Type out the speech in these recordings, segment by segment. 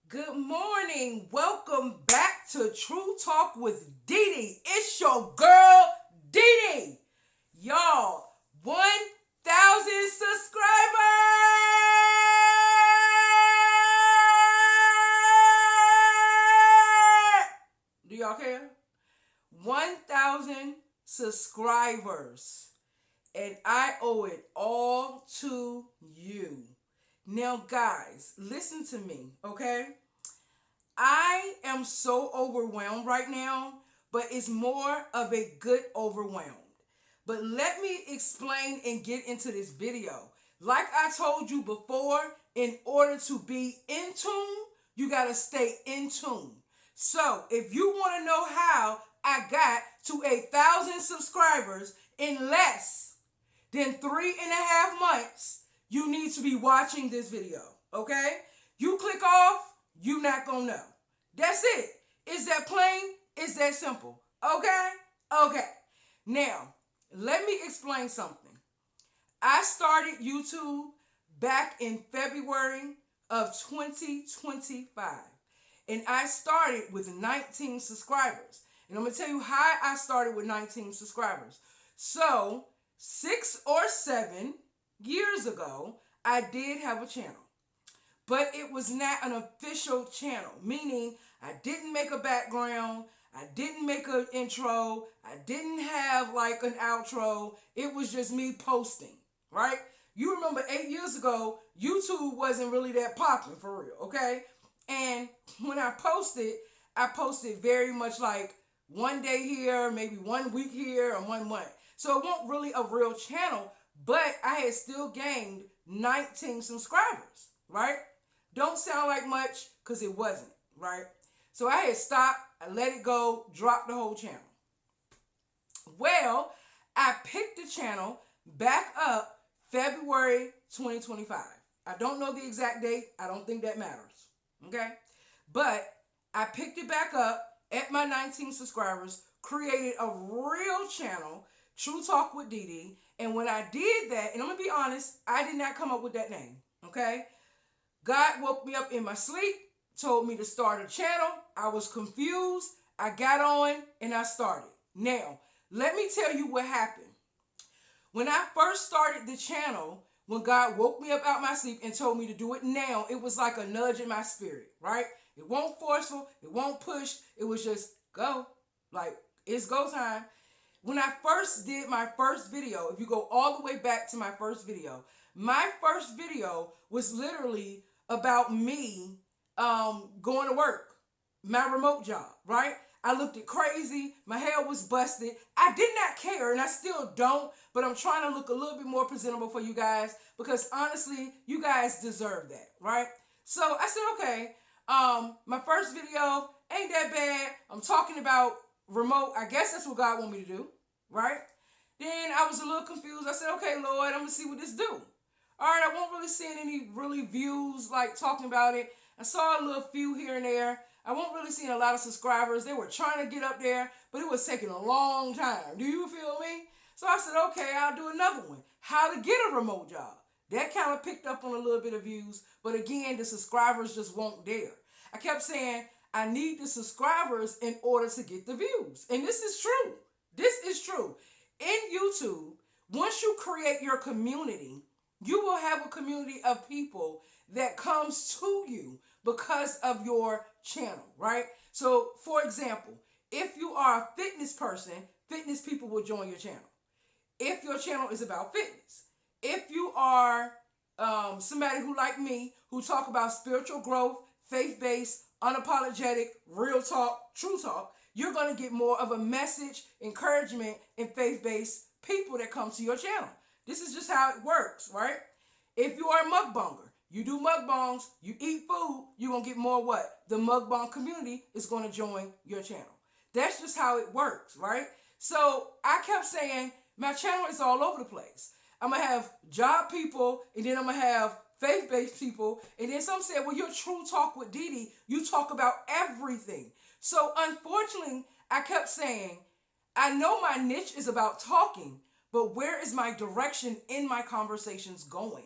Good morning. Welcome back to True Talk with Dee Dee. It's your girl, Dee Dee. Y'all, 1,000 subscribers. Do y'all care? 1,000 subscribers. And I owe it all to you. Now, guys, listen to me, okay? I am so overwhelmed right now, but it's more of a good overwhelmed. But let me explain and get into this video. Like I told you before, in order to be in tune, you got to stay in tune. So if you want to know how I got to 1,000 subscribers in less than 3.5 months, you need to be watching this video, okay? You click off, you not gonna know. That's it. It's that plain, it's that simple, okay? Okay. Now, let me explain something. I started YouTube back in February of 2025, and I started with 19 subscribers. And I'm gonna tell you how I started with 19 subscribers. So, 6 or 7 years ago, I did have a channel, but it was not an official channel, meaning I didn't make a background, I didn't make an intro, I didn't have like an outro. It was just me posting, right? You remember 8 years ago, YouTube wasn't really that popping for real, okay? And when I posted very much like one day here, maybe 1 week here, or 1 month. So it wasn't really a real channel, but I had still gained 19 subscribers, right? Don't sound like much because it wasn't, right? So I had stopped, I let it go, dropped the whole channel. Well, I picked the channel back up February 2025. I don't know the exact date. I don't think that matters, okay? But I picked it back up at my 19 subscribers, created a real channel, True Talk with Dee Dee. And when I did that, and I'm going to be honest, I did not come up with that name, okay? God woke me up in my sleep, told me to start a channel. I was confused. I got on, and I started. Now, let me tell you what happened. When I first started the channel, when God woke me up out my sleep and told me to do it now, it was like a nudge in my spirit, right? It won't forceful. It won't push. It was just go. Like, it's go time. When I first did my first video, if you go all the way back to my first video was literally about me going to work, my remote job, right? I looked it crazy. My hair was busted. I did not care, and I still don't, but I'm trying to look a little bit more presentable for you guys because honestly, you guys deserve that, right? So I said, okay, my first video ain't that bad. I'm talking about remote. I guess that's what God want me to do, right? Then I was a little confused. I said, okay, Lord, I'm going to see what this do. All right, I won't really see any really views like talking about it. I saw a little few here and there. I won't really see a lot of subscribers. They were trying to get up there, but it was taking a long time. Do you feel me? So I said, okay, I'll do another one. How to get a remote job. That kind of picked up on a little bit of views, but again, the subscribers just weren't there. I kept saying, I need the subscribers in order to get the views. And this is true. This is true. In YouTube, once you create your community, you will have a community of people that comes to you because of your channel, right? So, for example, if you are a fitness person, fitness people will join your channel. If your channel is about fitness. If you are somebody who, like me, who talk about spiritual growth, faith-based, unapologetic, real talk, true talk, you're going to get more of a message, encouragement, and faith-based people that come to your channel. This is just how it works, right? If you are a mukbanger, you do mukbangs, you eat food, you're going to get more what? The mukbang community is going to join your channel. That's just how it works, right? So I kept saying, my channel is all over the place. I'm going to have job people, and then I'm going to have faith-based people. And then some said, well, you're True Talk with Dee Dee. You talk about everything. So unfortunately, I kept saying, I know my niche is about talking, but where is my direction in my conversations going?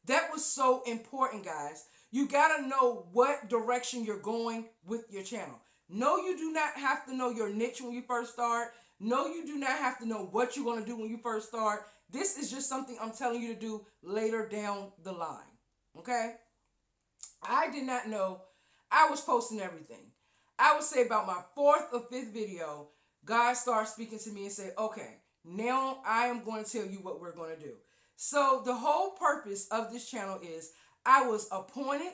That was so important, guys. You got to know what direction you're going with your channel. No, you do not have to know your niche when you first start. No, you do not have to know what you're going to do when you first start. This is just something I'm telling you to do later down the line. Okay? I did not know I was posting everything. I would say about my fourth or fifth video, God started speaking to me and said, okay, now I am going to tell you what we're going to do. So the whole purpose of this channel is I was appointed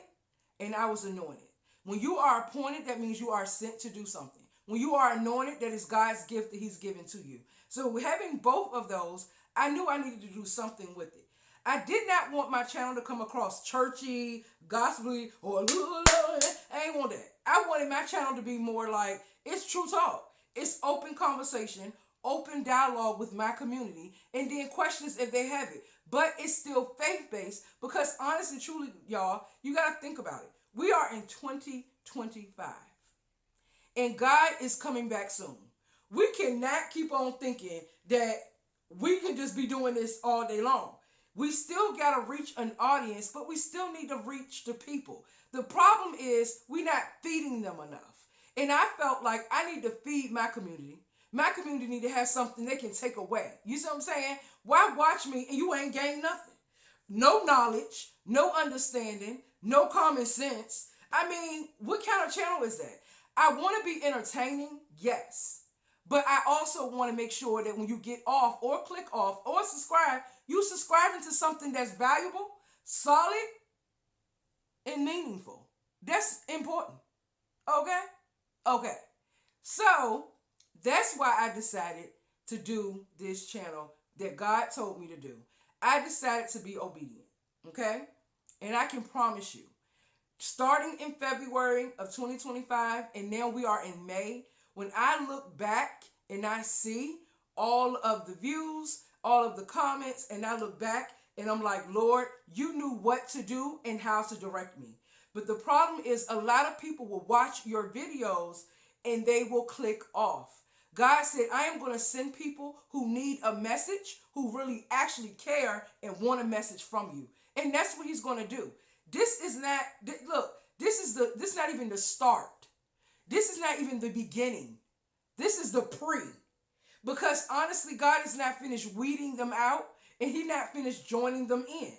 and I was anointed. When you are appointed, that means you are sent to do something. When you are anointed, that is God's gift that he's given to you. So having both of those, I knew I needed to do something with it. I did not want my channel to come across churchy, gospely, or I ain't want that. I wanted my channel to be more like, it's true talk. It's open conversation, open dialogue with my community, and then questions if they have it. But it's still faith-based because honestly, truly, y'all, you got to think about it. We are in 2025. And God is coming back soon. We cannot keep on thinking that we can just be doing this all day long. We still got to reach an audience, but we still need to reach the people. The problem is we're not feeding them enough. And I felt like I need to feed my community. My community need to have something they can take away. You see what I'm saying? Why watch me and you ain't gained nothing? No knowledge, no understanding, no common sense. I mean, what kind of channel is that? I want to be entertaining, yes. But I also want to make sure that when you get off or click off or subscribe, you subscribing to something that's valuable, solid, and meaningful. That's important. Okay? Okay. So, that's why I decided to do this channel that God told me to do. I decided to be obedient. Okay? And I can promise you, starting in February of 2025, and now we are in May, when I look back and I see all of the views, all of the comments, and I look back and I'm like, Lord, you knew what to do and how to direct me. But the problem is a lot of people will watch your videos and they will click off. God said, I am going to send people who need a message, who really actually care and want a message from you. And that's what he's going to do. This is not, look, this is not even the start. This is not even the beginning. This is the pre. Because honestly, God is not finished weeding them out and he's not finished joining them in.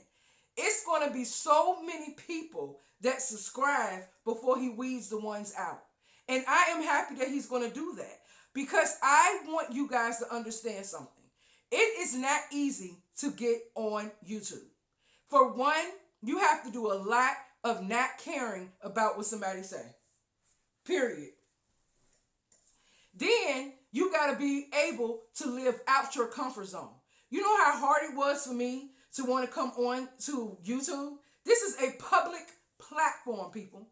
It's going to be so many people that subscribe before he weeds the ones out. And I am happy that he's going to do that because I want you guys to understand something. It is not easy to get on YouTube. For one, you have to do a lot of not caring about what somebody say. Period. Then you got to be able to live out your comfort zone. You know how hard it was for me to want to come on to YouTube? This is a public platform, people.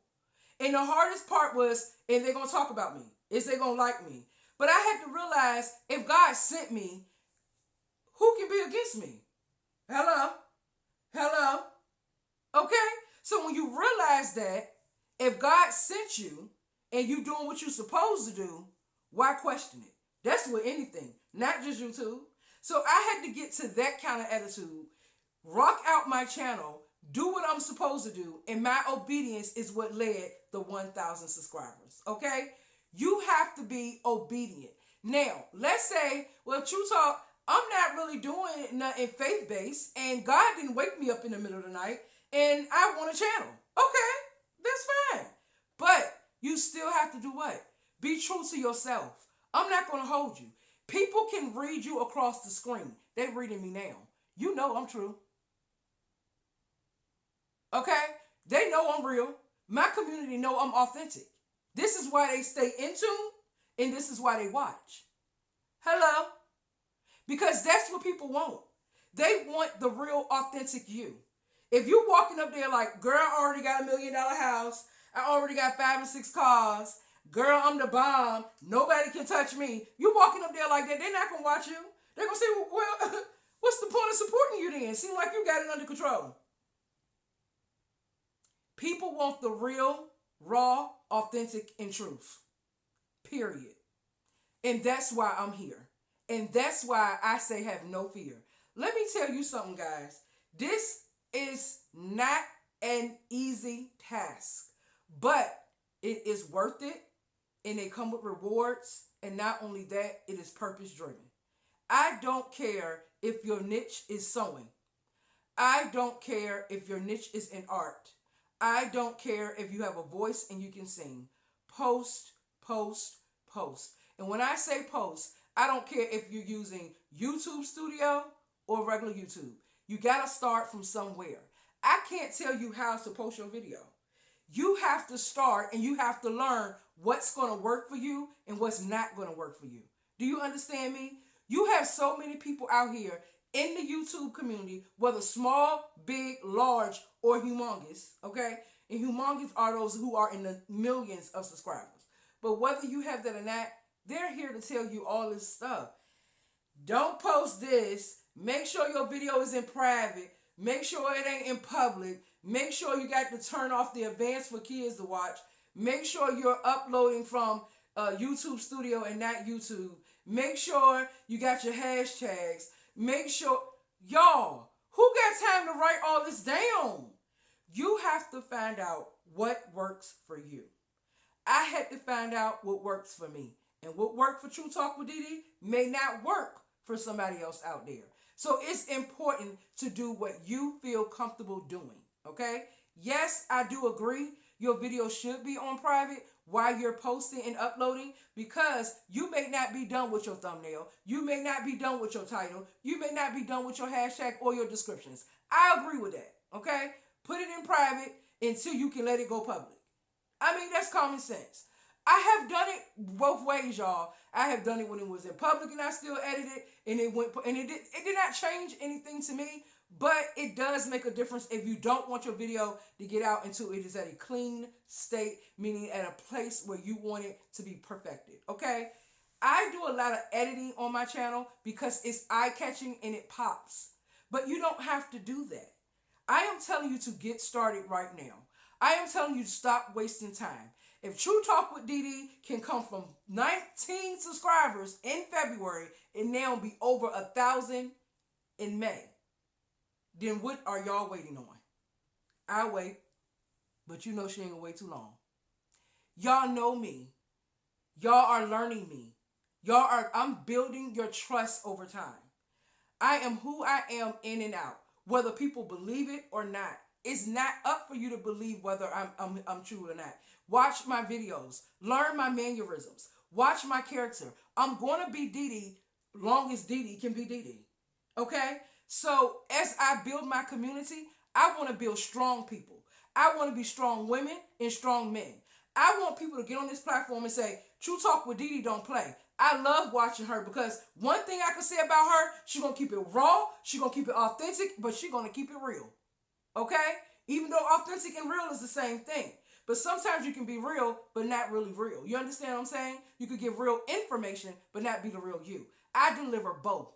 And the hardest part was, and they're going to talk about me, is they going to like me. But I had to realize if God sent me, who can be against me? Hello? Hello? Okay? So when you realize that if God sent you and you doing what you're supposed to do, why question it? That's with anything, not just YouTube. So I had to get to that kind of attitude, rock out my channel, do what I'm supposed to do, and my obedience is what led the 1,000 subscribers, okay? You have to be obedient. Now, let's say, well, True Talk, I'm not really doing nothing faith-based, and God didn't wake me up in the middle of the night, and I want a channel. Okay, that's fine. But you still have to do what? Be true to yourself. I'm not going to hold you. People can read you across the screen. They're reading me now. You know I'm true. Okay? They know I'm real. My community know I'm authentic. This is why they stay in tune, and this is why they watch. Hello? Because that's what people want. They want the real, authentic you. If you walking up there like, girl, I already got $1 million house. I already got 5 or 6 cars. Girl, I'm the bomb. Nobody can touch me. You walking up there like that, they're not going to watch you. They're going to say, well, what's the point of supporting you then? Seems like you got it under control. People want the real, raw, authentic, and truth. Period. And that's why I'm here. And that's why I say have no fear. Let me tell you something, guys. This is not an easy task, but it is worth it, and they come with rewards. And not only that, it is purpose driven. I don't care if your niche is sewing. I don't care if your niche is in art. I don't care if you have a voice and you can sing. Post, post, post. And when I say post, I don't care if you're using YouTube Studio or regular YouTube. You got to start from somewhere. I can't tell you how to post your video. You have to start and you have to learn what's going to work for you and what's not going to work for you. Do you understand me? You have so many people out here in the YouTube community, whether small, big, large, or humongous, okay? And humongous are those who are in the millions of subscribers. But whether you have that or not, they're here to tell you all this stuff. Don't post this. Make sure your video is in private. Make sure it ain't in public. Make sure you got to turn off the advanced for kids to watch. Make sure you're uploading from YouTube Studio and not YouTube. Make sure you got your hashtags. Make sure, y'all, who got time to write all this down? You have to find out what works for you. I had to find out what works for me. And what worked for True Talk with Dee Dee may not work for somebody else out there. So it's important to do what you feel comfortable doing, okay? Yes, I do agree. Your video should be on private while you're posting and uploading, because you may not be done with your thumbnail. You may not be done with your title. You may not be done with your hashtag or your descriptions. I agree with that, okay? Put it in private until you can let it go public. I mean, that's common sense. I have done it both ways, y'all. I have done it when it was in public and I still edited it, and it did not change anything to me, but it does make a difference if you don't want your video to get out until it is at a clean state, meaning at a place where you want it to be perfected, okay? I do a lot of editing on my channel because it's eye-catching and it pops, but you don't have to do that. I am telling you to get started right now. I am telling you to stop wasting time. If True Talk with Dee Dee can come from 19 subscribers in February and now be over 1,000 in May, then what are y'all waiting on? I wait, but you know she ain't gonna wait too long. Y'all know me. Y'all are learning me. I'm building your trust over time. I am who I am in and out, whether people believe it or not. It's not up for you to believe whether I'm true or not. Watch my videos. Learn my mannerisms. Watch my character. I'm going to be Dee Dee long as Dee Dee can be Dee Dee. Okay? So as I build my community, I want to build strong people. I want to be strong women and strong men. I want people to get on this platform and say, True Talk with Dee Dee don't play. I love watching her because one thing I can say about her, she's going to keep it raw, she's going to keep it authentic, but she's going to keep it real. Okay? Even though authentic and real is the same thing. But sometimes you can be real, but not really real. You understand what I'm saying? You could give real information, but not be the real you. I deliver both.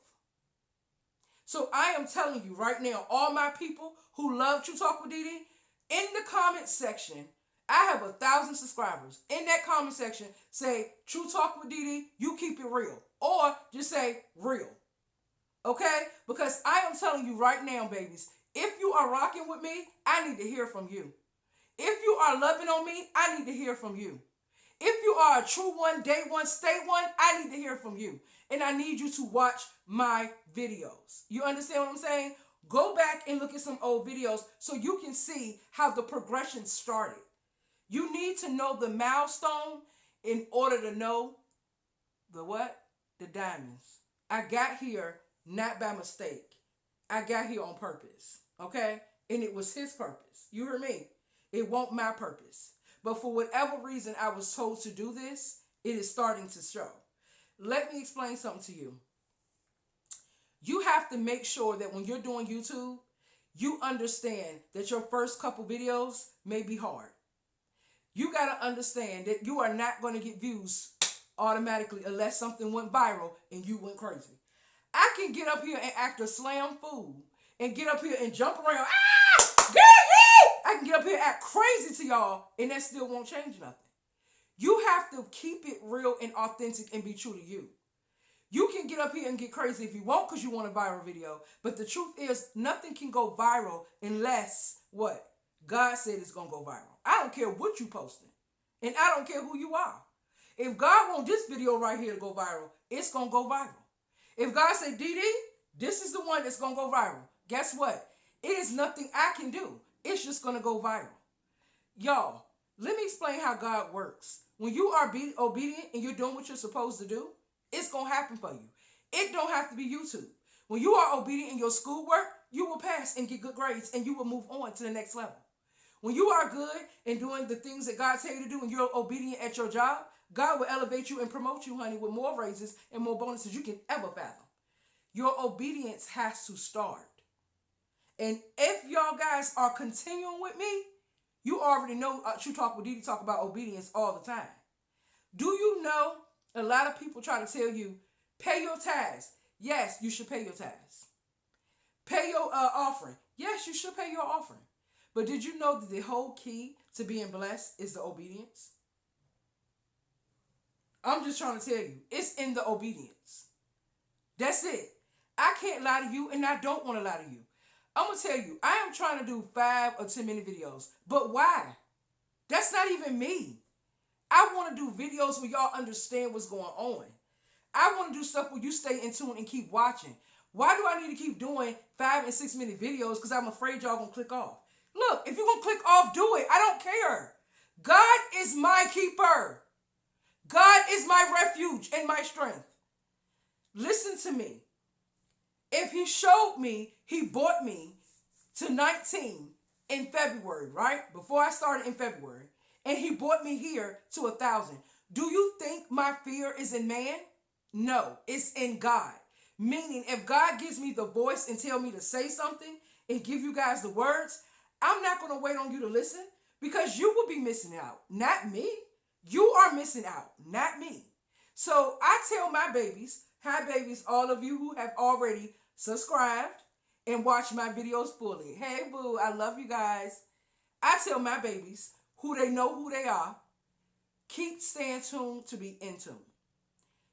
So I am telling you right now, all my people who love True Talk with Dee Dee, in the comment section, I have 1,000 subscribers. In that comment section, say, True Talk with Dee Dee, you keep it real. Or just say, real. Okay? Because I am telling you right now, babies, if you are rocking with me, I need to hear from you. If you are loving on me, I need to hear from you. If you are a true one, day one, stay one, I need to hear from you. And I need you to watch my videos. You understand what I'm saying? Go back and look at some old videos so you can see how the progression started. You need to know the milestone in order to know the what? The diamonds. I got here not by mistake. I got here on purpose. Okay? And it was his purpose. You heard me? It won't my purpose. But for whatever reason I was told to do this, it is starting to show. Let me explain something to you. You have to make sure that when you're doing YouTube, you understand that your first couple videos may be hard. You got to understand that you are not going to get views automatically unless something went viral and you went crazy. I can get up here and act a slam fool and get up here and jump around. I can get up here and act crazy to y'all and that still won't change nothing. You have to keep it real and authentic and be true to you. You can get up here and get crazy if you want because you want a viral video. But the truth is nothing can go viral unless what? God said it's going to go viral. I don't care what you posting. And I don't care who you are. If God wants this video right here to go viral, it's going to go viral. If God said, Dee Dee, this is the one that's going to go viral. Guess what? It is nothing I can do. It's just going to go viral. Y'all, let me explain how God works. When you are obedient and you're doing what you're supposed to do, it's going to happen for you. It don't have to be YouTube. When you are obedient in your schoolwork, you will pass and get good grades and you will move on to the next level. When you are good and doing the things that God tells you to do and you're obedient at your job, God will elevate you and promote you, honey, with more raises and more bonuses you can ever fathom. Your obedience has to start. And if y'all guys are continuing with me, you already know True Talk with Dee Dee talk about obedience all the time. Do you know a lot of people try to tell you, pay your tithes. Yes, you should pay your tithes. Pay your offering. Yes, you should pay your offering. But did you know that the whole key to being blessed is the obedience? I'm just trying to tell you, it's in the obedience. That's it. I can't lie to you, and I don't want to lie to you. I'm going to tell you, I am trying to do 5 or 10 minute videos. But why? That's not even me. I want to do videos where y'all understand what's going on. I want to do stuff where you stay in tune and keep watching. Why do I need to keep doing 5 and 6 minute videos? Because I'm afraid y'all going to click off. Look, if you're going to click off, do it. I don't care. God is my keeper. God is my refuge and my strength. Listen to me. If he showed me, he brought me to 19 in February, right? Before I started in February. And he brought me here to 1,000. Do you think my fear is in man? No, it's in God. Meaning, if God gives me the voice and tell me to say something and give you guys the words, I'm not going to wait on you to listen because you will be missing out, not me. You are missing out, not me. So I tell my babies, hi babies, all of you who have already subscribed and watched my videos fully. Hey boo, I love you guys. I tell my babies who they know who they are, keep staying tuned to be in tune.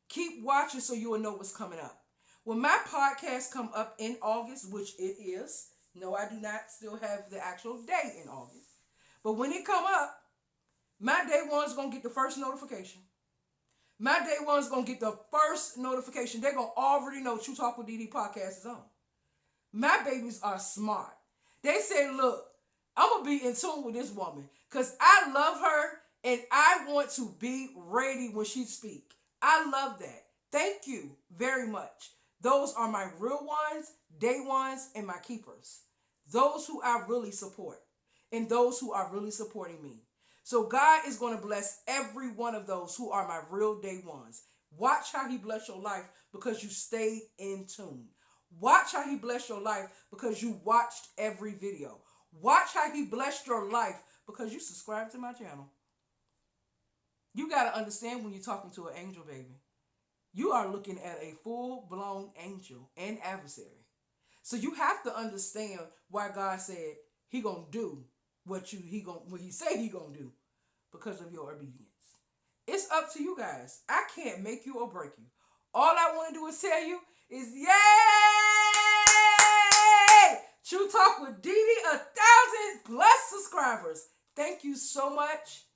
Keep watching so you will know what's coming up. When my podcast come up in August, which it is, no, I do not still have the actual day in August. But when it come up, my day one's going to get the first notification. My day one's going to get the first notification. They're going to already know True Talk with Dee Dee podcast is on. My babies are smart. They say, look, I'm going to be in tune with this woman because I love her and I want to be ready when she speak. I love that. Thank you very much. Those are my real ones, day ones, and my keepers. Those who I really support and those who are really supporting me. So God is going to bless every one of those who are my real day ones. Watch how he bless your life because you stayed in tune. Watch how he bless your life because you watched every video. Watch how he blessed your life because you subscribed to my channel. You got to understand when you're talking to an angel, baby. You are looking at a full-blown angel and adversary. So you have to understand why God said he going to do what he say he going to do because of your obedience. It's up to you guys. I can't make you or break you. All I want to do is tell you is yay! True Talk with Dee Dee, 1,000+ subscribers. Thank you so much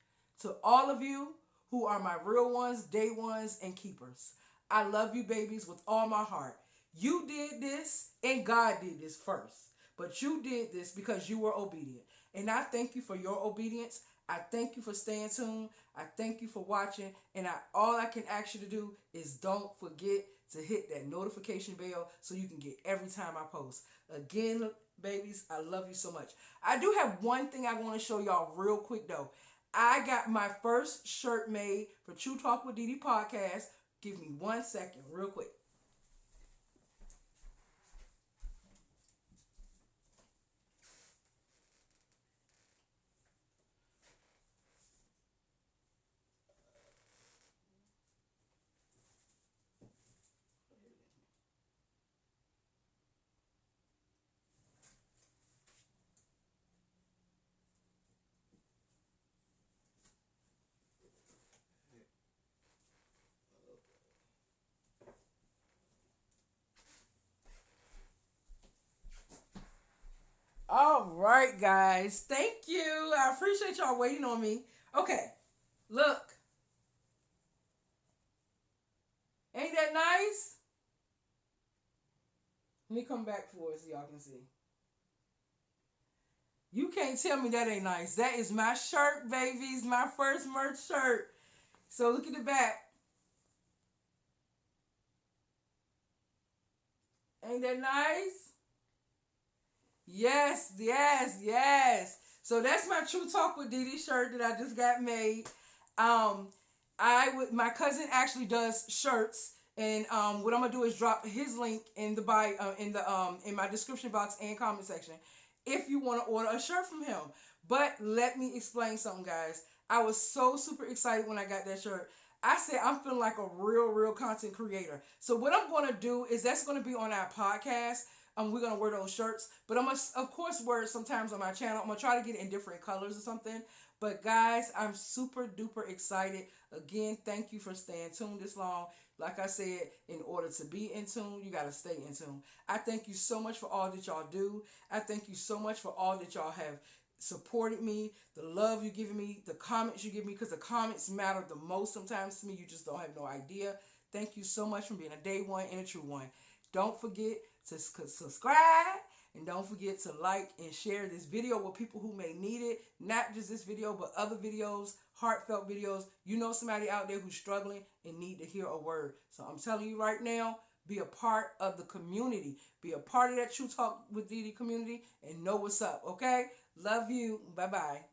to all of you who are my real ones, day ones, and keepers. I love you babies with all my heart. You did this and God did this first. But you did this because you were obedient. And I thank you for your obedience. I thank you for staying tuned. I thank you for watching. And all I can ask you to do is don't forget to hit that notification bell so you can get every time I post. Again, babies, I love you so much. I do have one thing I want to show y'all real quick though. I got my first shirt made for True Talk with Dee Dee podcast. Give me 1 second real quick. right, guys. Thank you. I appreciate y'all waiting on me. Okay, look. Ain't that nice? Let me come back for it so y'all can see. You can't tell me that ain't nice. That is my shirt, babies. My first merch shirt. So look at the back. Ain't that nice? Yes, yes, yes. So that's my True Talk with Dee Dee shirt that I just got made. Um, my cousin actually does shirts, and what I'm gonna do is drop his link in the in my description box and comment section if you want to order a shirt from him. But let me explain something, guys. I was so super excited when I got that shirt. I said I'm feeling like a real content creator. So what I'm gonna do is that's gonna be on our podcast. We're gonna wear those shirts, but I'm gonna of course wear it sometimes on my channel. I'm gonna try to get it in different colors or something. But guys, I'm super duper excited. Again, thank you for staying tuned this long. Like I said, in order to be in tune, you gotta stay in tune. I thank you so much for all that y'all do. I thank you so much for all that y'all have supported me, the love you giving me, the comments you give me, because the comments matter the most sometimes to me. You just don't have no idea. Thank you so much for being a day one and a true one. Don't forget to subscribe, and don't forget to like and share this video with people who may need it. Not just this video, but other videos, heartfelt videos. You know somebody out there who's struggling and need to hear a word. So I'm telling you right now, be a part of the community. Be a part of that True Talk with Dee Dee community and know what's up, okay? Love you. Bye-bye.